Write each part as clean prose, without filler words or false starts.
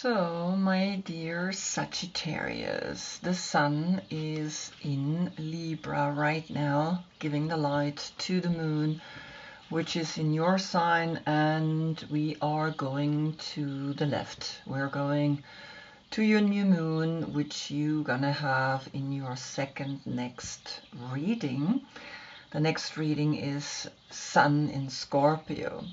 So, my dear Sagittarius, the sun is in Libra right now, giving the light to the moon, which is in your sign, and we are going to the left. We're going to your new moon, which you're gonna have in your second next reading. The next reading is Sun in Scorpio.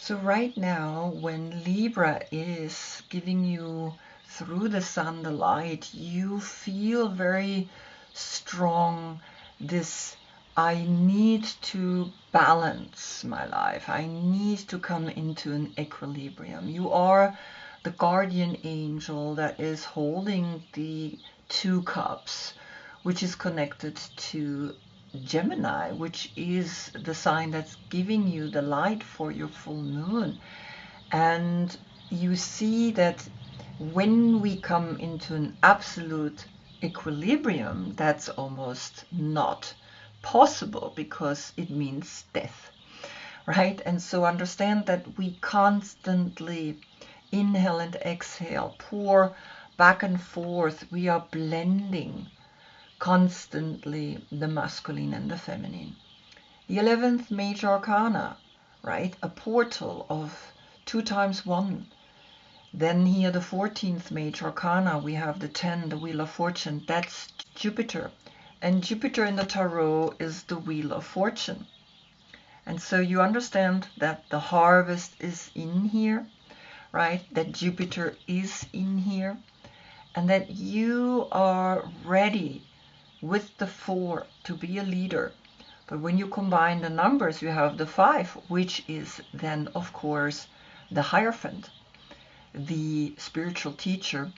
So right now, when Libra is giving you through the sun the light, you feel very strong this I need to balance my life. I need to come into an equilibrium. You are the guardian angel that is holding the 2 cups, which is connected to Gemini, which is the sign that's giving you the light for your full moon. And you see that when we come into an absolute equilibrium, that's almost not possible because it means death, right? And so understand that we constantly inhale and exhale, pour back and forth. We are blending constantly the masculine and the feminine. The 11th major arcana, right? A portal of 2 times 1. Then here the 14th major arcana, we have the 10, the Wheel of Fortune. That's Jupiter. And Jupiter in the tarot is the Wheel of Fortune. And so you understand that the harvest is in here, right? That Jupiter is in here. And that you are ready with the 4 to be a leader. But when you combine the numbers, you have the 5, which is then, of course, the Hierophant, the spiritual teacher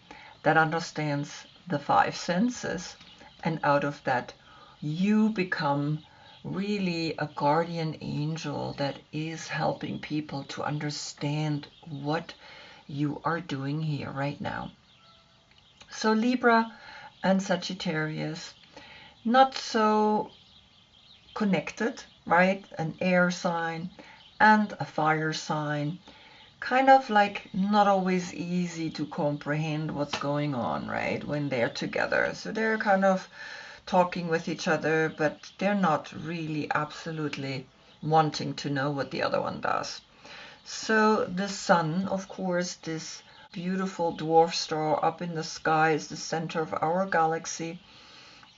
that understands the 5 senses. And out of that, you become really a guardian angel that is helping people to understand what you are doing here right now. So Libra and Sagittarius, not so connected, right? An air sign and a fire sign, kind of like not always easy to comprehend what's going on, right? When they're together. So they're kind of talking with each other, but they're not really absolutely wanting to know what the other one does. So the sun, of course, this beautiful dwarf star up in the sky, is the center of our galaxy.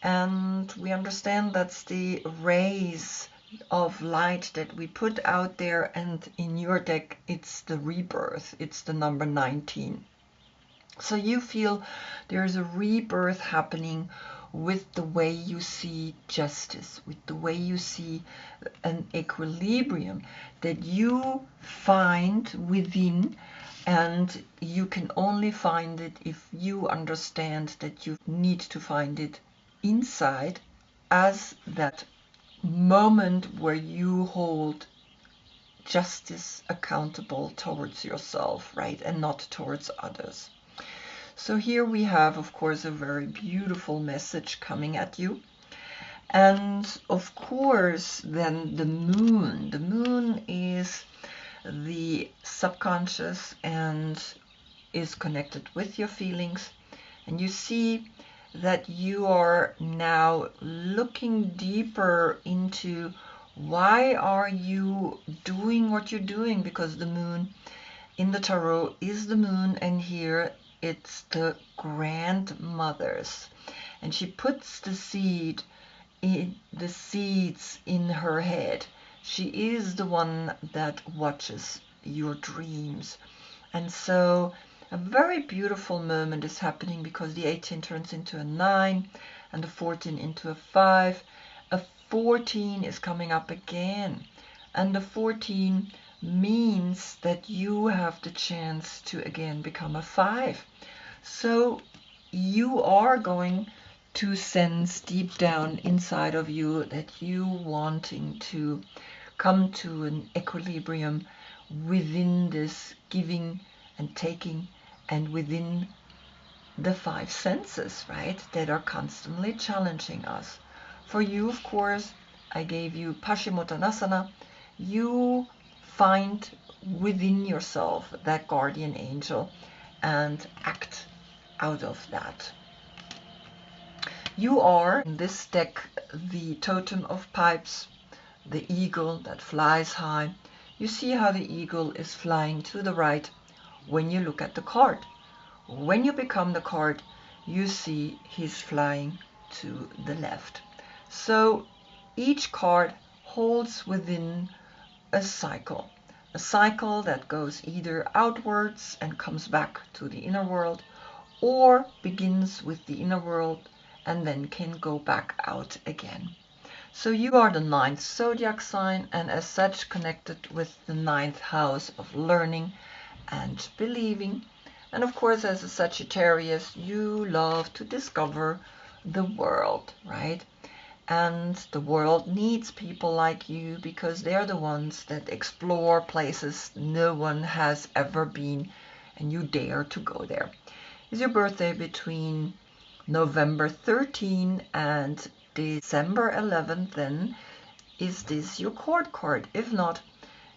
And we understand that's the rays of light that we put out there, and in your deck it's the rebirth, it's the number 19. So you feel there's a rebirth happening with the way you see justice, with the way you see an equilibrium that you find within. And you can only find it if you understand that you need to find it inside, as that moment where you hold justice accountable towards yourself, right, and not towards others. So here we have, of course, a very beautiful message coming at you. And of course, then the moon. The moon is the subconscious and is connected with your feelings. And you see that you are now looking deeper into why are you doing what you're doing, because the moon in the tarot is the moon, and here it's the grandmothers, and she puts the seeds in her head. She is the one that watches your dreams. And so a very beautiful moment is happening, because the 18 turns into a 9 and the 14 into a 5. A 14 is coming up again, and the 14 means that you have the chance to again become a 5. So you are going to sense deep down inside of you that you wanting to come to an equilibrium within this giving and taking, and within the 5 senses, right, that are constantly challenging us. For you, of course, I gave you Paschimottanasana. You find within yourself that guardian angel, and act out of that. You are, in this deck, the totem of pipes, the eagle that flies high. You see how the eagle is flying to the right when you look at the card. When you become the card, you see he's flying to the left. So each card holds within a cycle that goes either outwards and comes back to the inner world, or begins with the inner world and then can go back out again. So you are the 9th zodiac sign, and as such connected with the 9th house of learning and believing. And of course, as a Sagittarius, you love to discover the world, right? And the world needs people like you, because they're the ones that explore places no one has ever been, and you dare to go there. Is your birthday between November 13 and December 11th, then is this your court card? If not,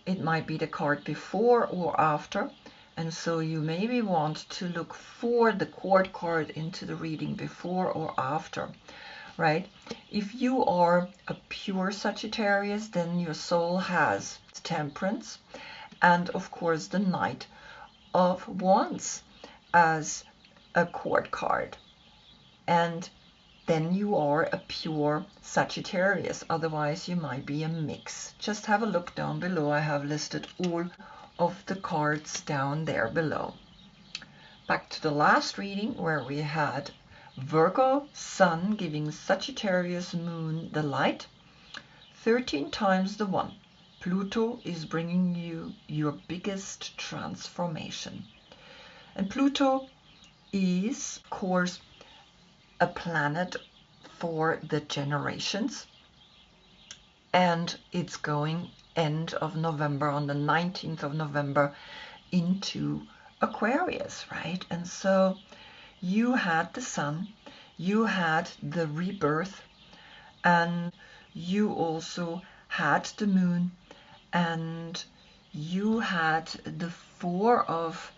it might be the card before or after, and so you maybe want to look for the court card into the reading before or after, right? If you are a pure Sagittarius, then your soul has Temperance and of course the Knight of Wands as a court card, and then you are a pure Sagittarius. Otherwise you might be a mix. Just have a look down below. I have listed all of the cards down there below. Back to the last reading, where we had Virgo Sun giving Sagittarius Moon the light. 13 times the 1. Pluto is bringing you your biggest transformation. And Pluto is, of course, a planet for the generations, and it's going end of November, on the 19th of November, into Aquarius, right? And so you had the sun, you had the rebirth, and you also had the moon, and you had the 4 of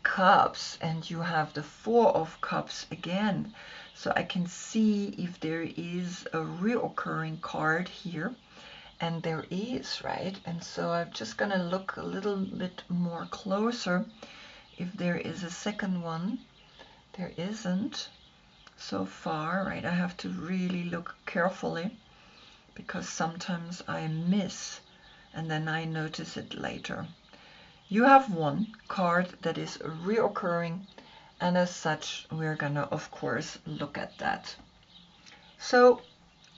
Cups, and you have the 4 of Cups again. So I can see if there is a reoccurring card here, and there is, right? And so I'm just gonna look a little bit more closer if there is a second one. There isn't so far, right? I have to really look carefully, because sometimes I miss and then I notice it later. You have one card that is reoccurring, and as such we're gonna of course look at that. So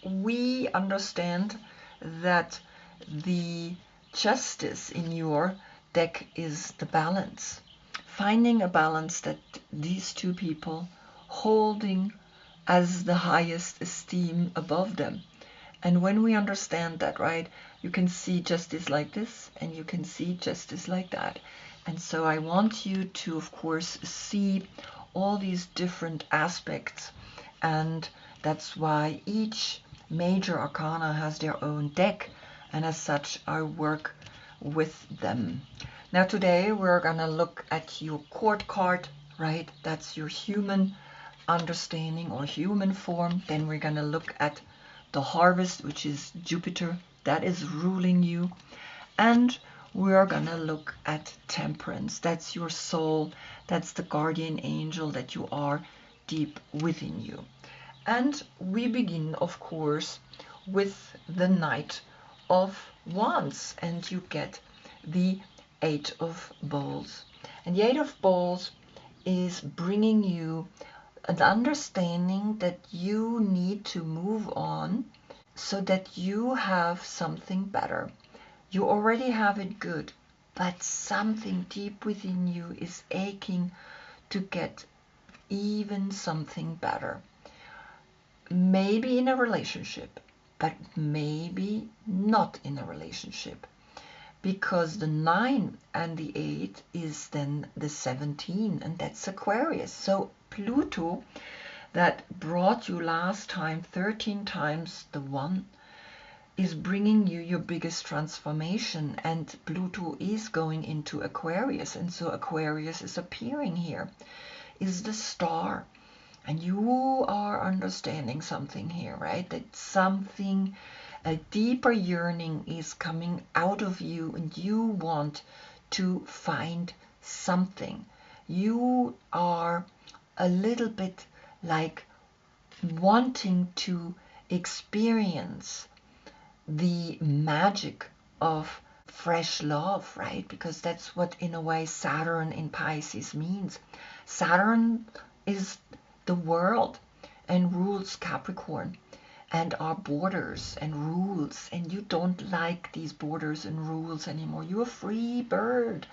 we understand that the justice in your deck is the balance. Finding a balance that these two people holding as the highest esteem above them. And when we understand that, right, you can see justice like this and you can see justice like that. And so I want you to, of course, see all these different aspects, and that's why each major arcana has their own deck, and as such I work with them. Now today we're gonna look at your court card, right? That's your human understanding or human form. Then we're gonna look at the harvest, which is Jupiter, that is ruling you. And we're gonna look at Temperance, that's your soul, that's the guardian angel that you are deep within you. And we begin, of course, with the Knight of Wands, and you get the 8 of Bowls. And the 8 of Bowls is bringing you an understanding that you need to move on so that you have something better. You already have it good, but something deep within you is aching to get even something better. Maybe in a relationship, but maybe not in a relationship, because the 9 and the 8 is then the 17, and that's Aquarius. So Pluto, that brought you last time 13 times the 1, is bringing you your biggest transformation, and Pluto is going into Aquarius, and so Aquarius is appearing here, is the star. And you are understanding something here, right? That something, a deeper yearning is coming out of you, and you want to find something. You are a little bit like wanting to experience the magic of fresh love, right? Because that's what, in a way, Saturn in Pisces means. Saturn is the world and rules Capricorn and our borders and rules, and you don't like these borders and rules anymore. You're a free bird.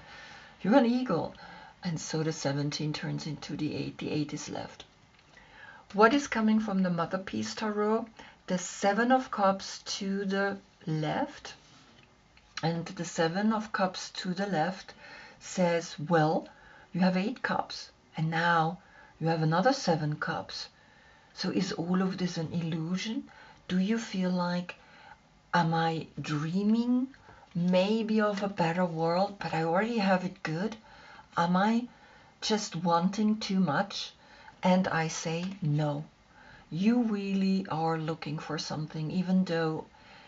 You're an eagle. And so the 17 turns into the 8. The 8 is left. What is coming from the Mother Piece Tarot? The 7 of Cups to the left. And the 7 of Cups to the left says, well, you have 8 cups. And now you have another 7 cups. So is all of this an illusion? Do you feel like, am I dreaming maybe of a better world, but I already have it good? Am I just wanting too much? And I say no. You really are looking for something, even though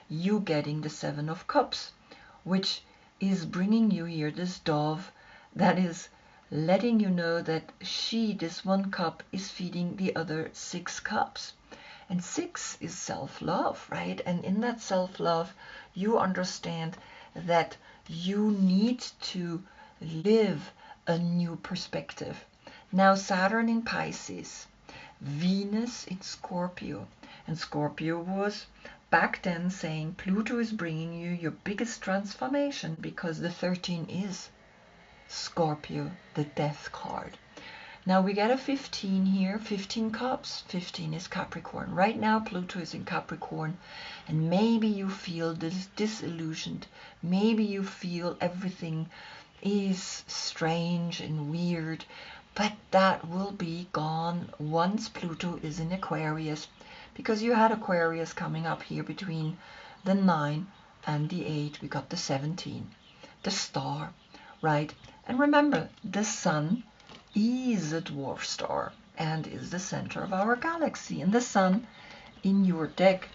you getting the 7 of Cups, which is bringing you here this dove that is letting you know that she, this 1 cup, is feeding the other 6 cups. And 6 is self-love, right? And in that self-love, you understand that you need to live a new perspective. Now, Saturn in Pisces, Venus in Scorpio. And Scorpio was back then saying Pluto is bringing you your biggest transformation, because the 13 is Scorpio, the death card. Now we get a 15 here, 15 cups. 15 is Capricorn. Right now Pluto is in Capricorn, and maybe you feel disillusioned. Maybe you feel everything is strange and weird, but that will be gone once Pluto is in Aquarius, because you had Aquarius coming up here between the 9 and the 8. We got the 17, the star, right? And remember, the sun is a dwarf star and is the center of our galaxy. And the sun in your deck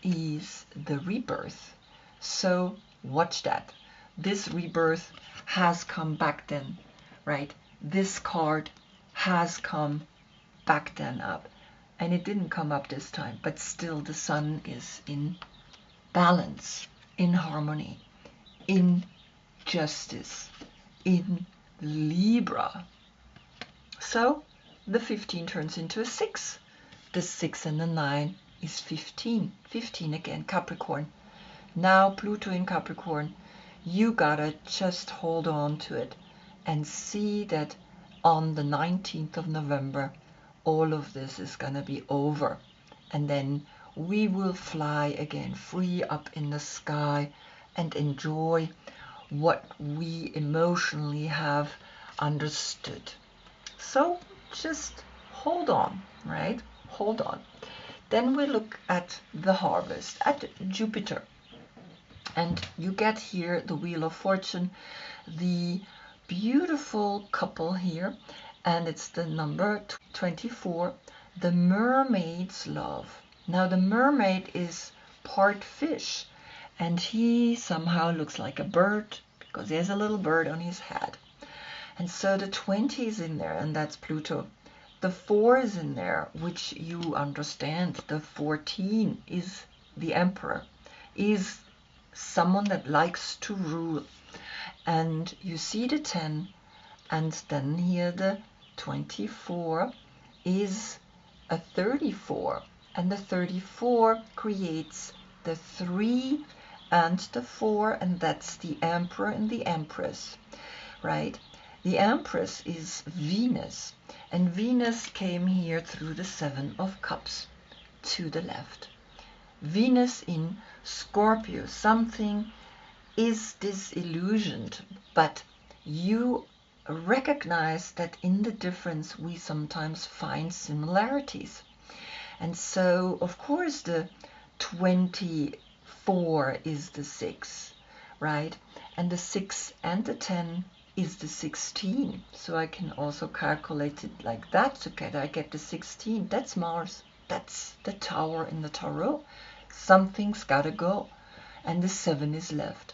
is the rebirth. So watch that. This rebirth has come back then, right? This card has come back then up. And it didn't come up this time, but still the sun is in balance, in harmony, in justice, in Libra. So the 15 turns into a 6. The 6 and the 9 is 15. 15 again, Capricorn. Now Pluto in Capricorn, you gotta just hold on to it and see that on the 19th of November, all of this is gonna be over. And then we will fly again, free up in the sky, and enjoy what we emotionally have understood. So just hold on, right? Hold on. Then we look at the harvest, at Jupiter. And you get here the Wheel of Fortune, the beautiful couple here, and it's the number 24, the mermaid's love. Now the mermaid is part fish, and he somehow looks like a bird because he has a little bird on his head. And so the 20 is in there, and that's Pluto. The 4 is in there, which you understand. The 14 is the Emperor, is someone that likes to rule. And you see the 10, and then here the 24 is a 34. And the 34 creates the 3 and the 4, and that's the Emperor and the Empress, right? The Empress is Venus, and Venus came here through the 7 of Cups to the left. Venus in Scorpio, something is disillusioned, but you recognize that in the difference we sometimes find similarities. And so, of course, the 4 is the 6, right? And the 6 and the 10 is the 16. So I can also calculate it like that together. I get the 16. That's Mars. That's the Tower in the Tarot. Something's got to go. And the 7 is left.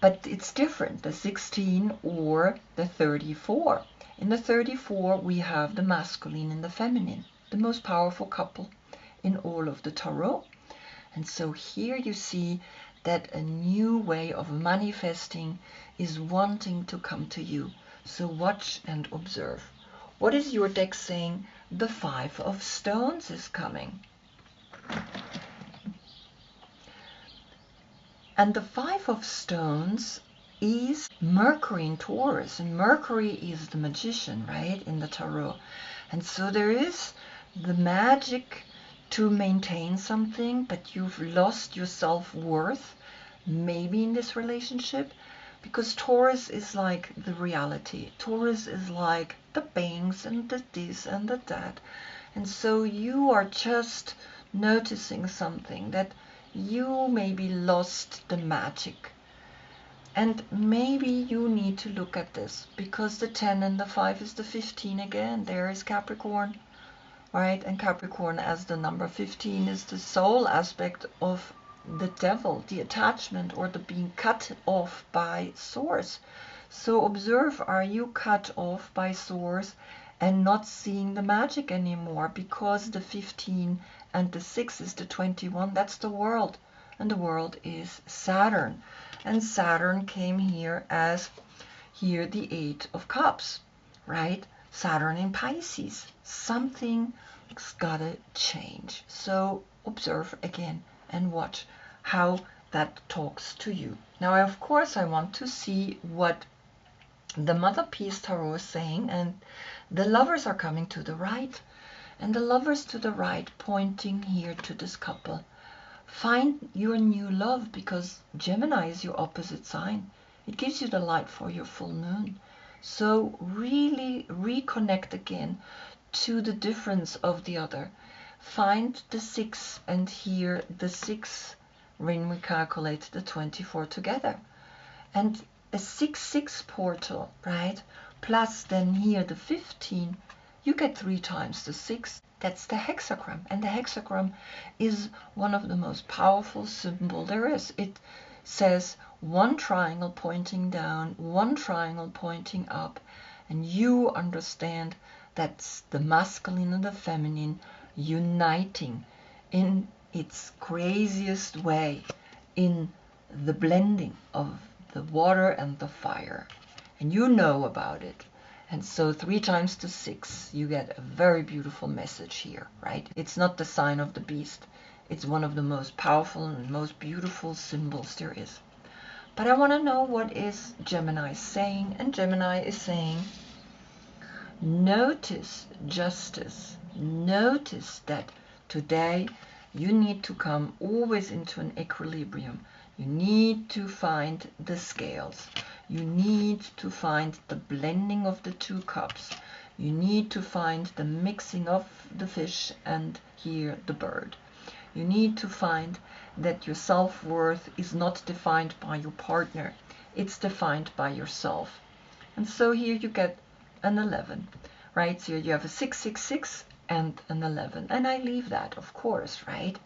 But it's different, the 16 or the 34. In the 34, we have the masculine and the feminine, the most powerful couple in all of the Tarot. And so here you see that a new way of manifesting is wanting to come to you. So watch and observe. What is your deck saying? The 5 of Stones is coming. And the 5 of Stones is Mercury in Taurus. And Mercury is the magician, right, in the Tarot. And so there is the magic to maintain something, but you've lost your self-worth, maybe in this relationship, because Taurus is like the reality. Taurus is like the banks and the this and the that. And so you are just noticing something that you maybe lost the magic. And maybe you need to look at this, because the 10 and the 5 is the 15 again. There is Capricorn, right? And Capricorn as the number 15 is the soul aspect of the devil, the attachment, or the being cut off by source. So observe, are you cut off by source and not seeing the magic anymore? Because the 15 and the 6 is the 21, that's the world. And the world is Saturn. And Saturn came here as here the 8 of Cups, right? Saturn in Pisces. Something's gotta change. So observe again and watch how that talks to you. Now, of course, I want to see what the Mother Peace Tarot is saying, and the Lovers are coming to the right. And the Lovers to the right pointing here to this couple. Find your new love, because Gemini is your opposite sign. It gives you the light for your full moon. So really reconnect again to the difference of the other. Find the 6 and here the 6 when we calculate the 24 together. And a 6-6 portal, right? Plus then here the 15, you get 3 times the 6. That's the hexagram. And the hexagram is one of the most powerful symbols there is. It says one triangle pointing down, one triangle pointing up. And you understand that's the masculine and the feminine uniting in its craziest way, in the blending of the water and the fire. And you know about it. And so 3 times the 6, you get a very beautiful message here, right? It's not the sign of the beast. It's one of the most powerful and most beautiful symbols there is. But I want to know what is Gemini saying. And Gemini is saying, notice justice. Notice that today you need to come always into an equilibrium. You need to find the scales. You need to find the blending of the 2 cups. You need to find the mixing of the fish and here the bird. You need to find that your self-worth is not defined by your partner. It's defined by yourself. And so here you get an 11, right? So you have a 666 and an 11. And I leave that, of course, right?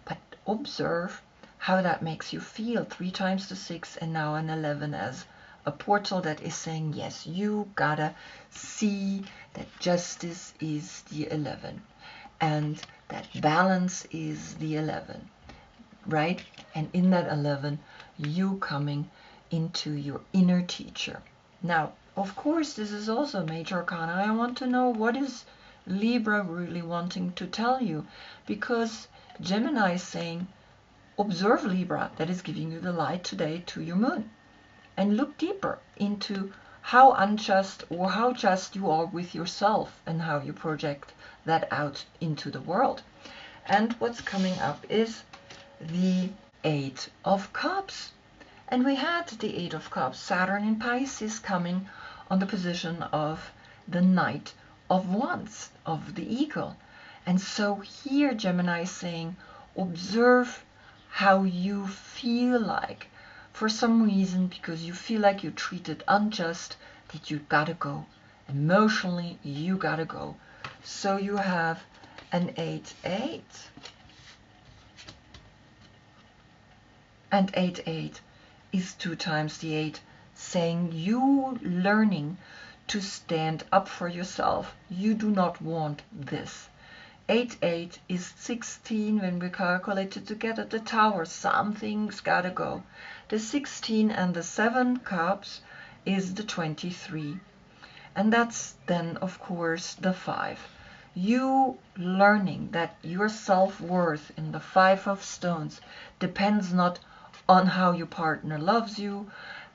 But observe how that makes you feel. 3 times the 6 and now an 11 as a portal that is saying, yes, you gotta see that justice is the 11 and that balance is the 11, right? And in that 11, you coming into your inner teacher. Now, of course, this is also major arcana. I want to know, what is Libra really wanting to tell you? Because Gemini is saying, observe Libra, that is giving you the light today to your moon. And look deeper into how unjust or how just you are with yourself and how you project that out into the world. And what's coming up is the 8 of Cups. And we had the 8 of Cups, Saturn in Pisces, coming on the position of the Knight of Wands, of the Eagle. And so here Gemini is saying, observe how you feel like, for some reason, because you feel like you're treated unjust, that you gotta go. Emotionally, you gotta go. So you have an 8-8. And 8-8 is 2 times the 8, saying you learning to stand up for yourself. You do not want this. 8-8 is 16 when we calculate it together. The tower, something's gotta go. The 16 and the 7 cups is the 23. And that's then, of course, the 5. You learning that your self-worth in the 5 of stones depends not on how your partner loves you.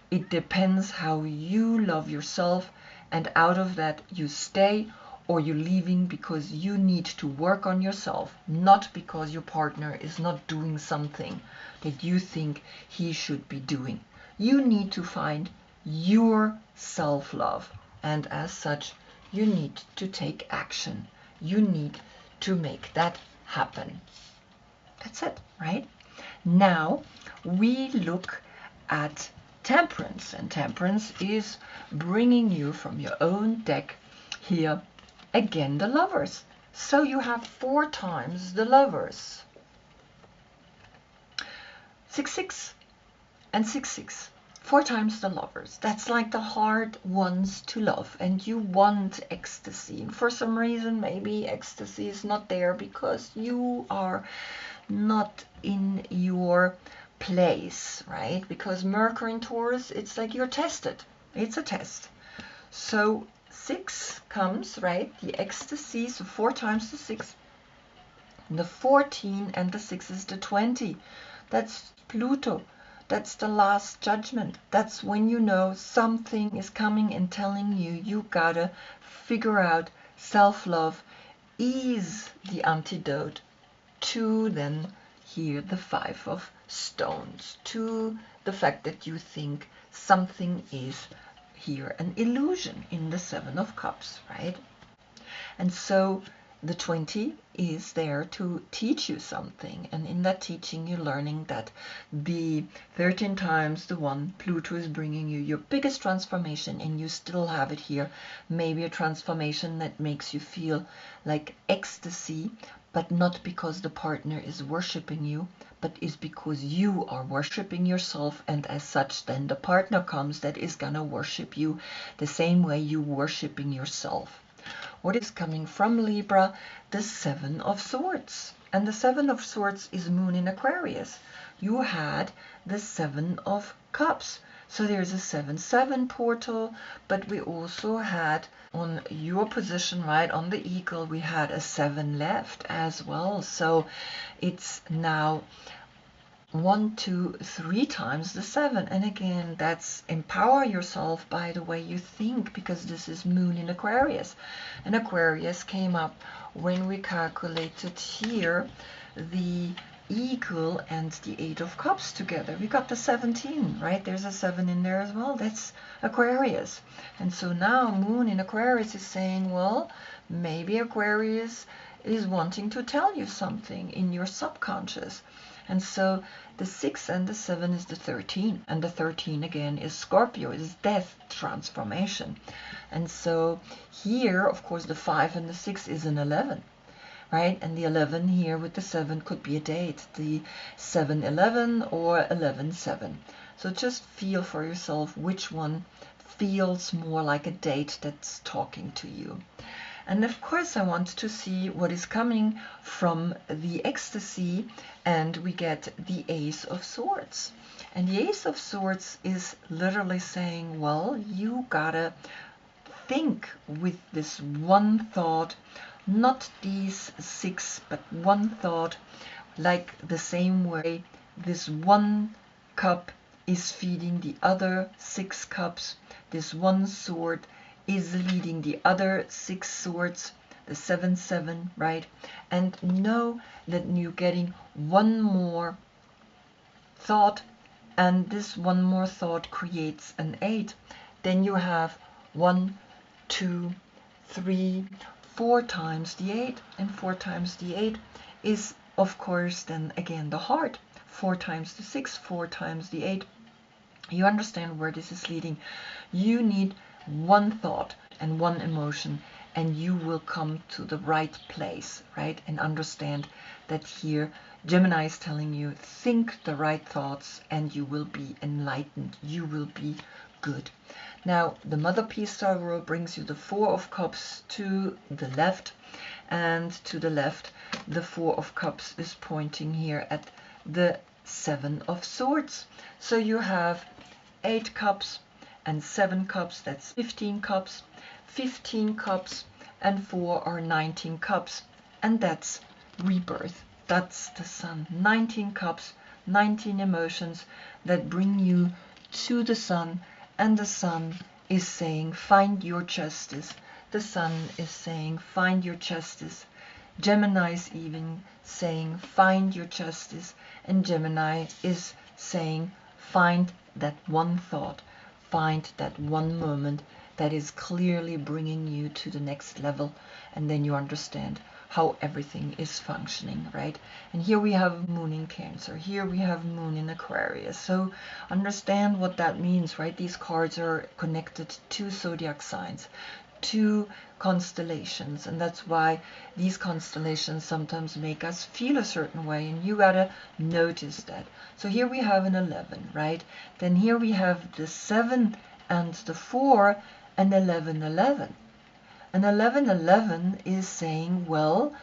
It depends how you love yourself, and out of that you stay or you're leaving because you need to work on yourself, not because your partner is not doing something that you think he should be doing. You need to find your self-love, and as such, you need to take action. You need to make that happen. That's it, right? Now we look at Temperance, and Temperance is bringing you from your own deck here again the Lovers. So you have 4 times the Lovers. 6-6 and 6-6. 4 times the Lovers. That's like the hard ones to love, and you want ecstasy. And for some reason, maybe ecstasy is not there because you are not in your place, right? Because Mercury in Taurus, it's like you're tested. It's a test. So 6 comes, right? The ecstasy, so 4 times the 6. The 14 and the 6 is the 20. That's Pluto. That's the last judgment. That's when you know something is coming and telling you you gotta figure out self-love is the antidote to then here the 5 of stones, to the fact that you think something is here an illusion in the 7 of cups, right? And so the 20 is there to teach you something, and in that teaching you're learning that the 13 times the 1 Pluto is bringing you your biggest transformation, and you still have it here, maybe a transformation that makes you feel like ecstasy, but not because the partner is worshiping you, but is because you are worshiping yourself, and as such then the partner comes that is gonna worship you the same way you worshiping yourself. What is coming from Libra? The 7 of Swords. And the 7 of Swords is Moon in Aquarius. You had the 7 of Cups. So there's a 7-7 portal, but we also had on your position, right, on the eagle, we had a 7 left as well. So it's now 1, 2, 3 times the 7. And again, that's empower yourself by the way you think, because this is Moon in Aquarius. And Aquarius came up when we calculated here the eagle and the 8 of cups together. We got the 17, right? There's a 7 in there as well. That's Aquarius. And so now Moon in Aquarius is saying, well, maybe Aquarius is wanting to tell you something in your subconscious. And so the 6 and the 7 is the 13. And the 13 again is Scorpio, is death, transformation. And so here, of course, the 5 and the 6 is an 11. Right? And the 11 here with the 7 could be a date, the 7-11 or 11-7. So just feel for yourself which one feels more like a date that's talking to you. And of course I want to see what is coming from the ecstasy, and we get the Ace of Swords. And the Ace of Swords is literally saying, well, you gotta think with this one thought, not these 6, but one thought, like the same way this one cup is feeding the other 6 cups. This one sword is leading the other 6 swords, the 7-7, right? And know that you're getting one more thought, and this one more thought creates an 8. Then you have 1, 2, 3, 4 times the 8, and 4 times the 8 is, of course, then again the heart. 4 times the 6, 4 times the 8. You understand where this is leading. You need one thought and one emotion, and you will come to the right place, right? And understand that here Gemini is telling you, think the right thoughts and you will be enlightened. You will be good. Now, the Mother Peace Tarot brings you the 4 of Cups to the left, and to the left, the 4 of Cups is pointing here at the 7 of Swords. So you have 8 cups and 7 cups, that's 15 cups. 15 cups and 4 are 19 cups, and that's rebirth. That's the Sun. 19 cups, 19 emotions that bring you to the Sun, and the Sun is saying, find your justice. The Sun is saying, find your justice. Gemini is even saying, find your justice, and Gemini is saying, find that one thought, find that one moment that is clearly bringing you to the next level, and then you understand how everything is functioning, right? And here we have Moon in Cancer, here we have Moon in Aquarius. So understand what that means, right? These cards are connected to zodiac signs, to constellations, and that's why these constellations sometimes make us feel a certain way, and you gotta notice that. So here we have an 11, right? Then here we have the 7 and the 4 and 11, 11. And 11, 11 is saying, well,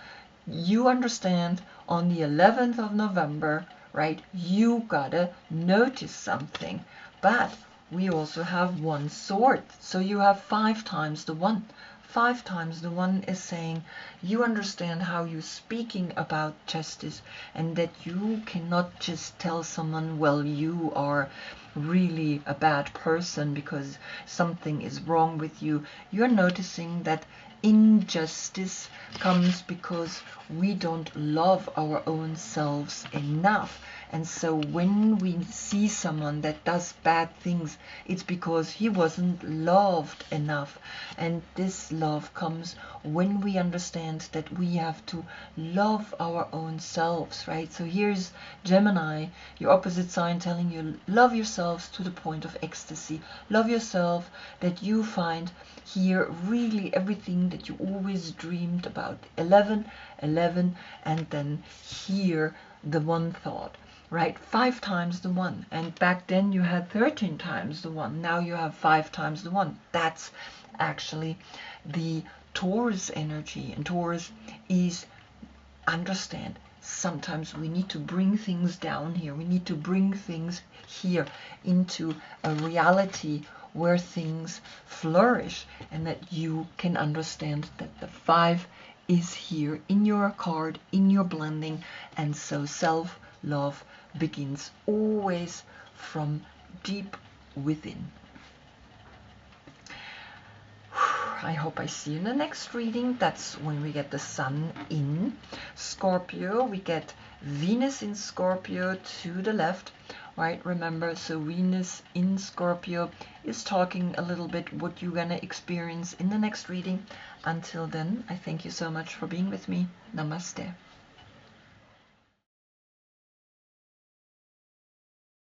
you understand on the 11th of November, right? You gotta notice something. But we also have 1 sword, so you have 5 times the 1. 5 times the 1 is saying you understand how you're speaking about justice, and that you cannot just tell someone, well, you are really a bad person because something is wrong with you. You're noticing that injustice comes because we don't love our own selves enough. And so when we see someone that does bad things, it's because he wasn't loved enough. And this love comes when we understand that we have to love our own selves, right? So here's Gemini, your opposite sign, telling you, love yourselves to the point of ecstasy. Love yourself, that you find here really everything that you always dreamed about. 11, 11, and then here the one thought. Right, 5 times the 1, and back then you had 13 times the 1. Now you have 5 times the 1. That's actually the Taurus energy, and Taurus is, understand, sometimes we need to bring things down here. We need to bring things here into a reality where things flourish, and that you can understand that the 5 is here in your card, in your blending, and so self-love begins always from deep within. I hope I see you in the next reading. That's when we get the Sun in Scorpio. We get Venus in Scorpio to the left, right? Remember, so Venus in Scorpio is talking a little bit what you're gonna experience in the next reading. Until then, I thank you so much for being with me. Namaste.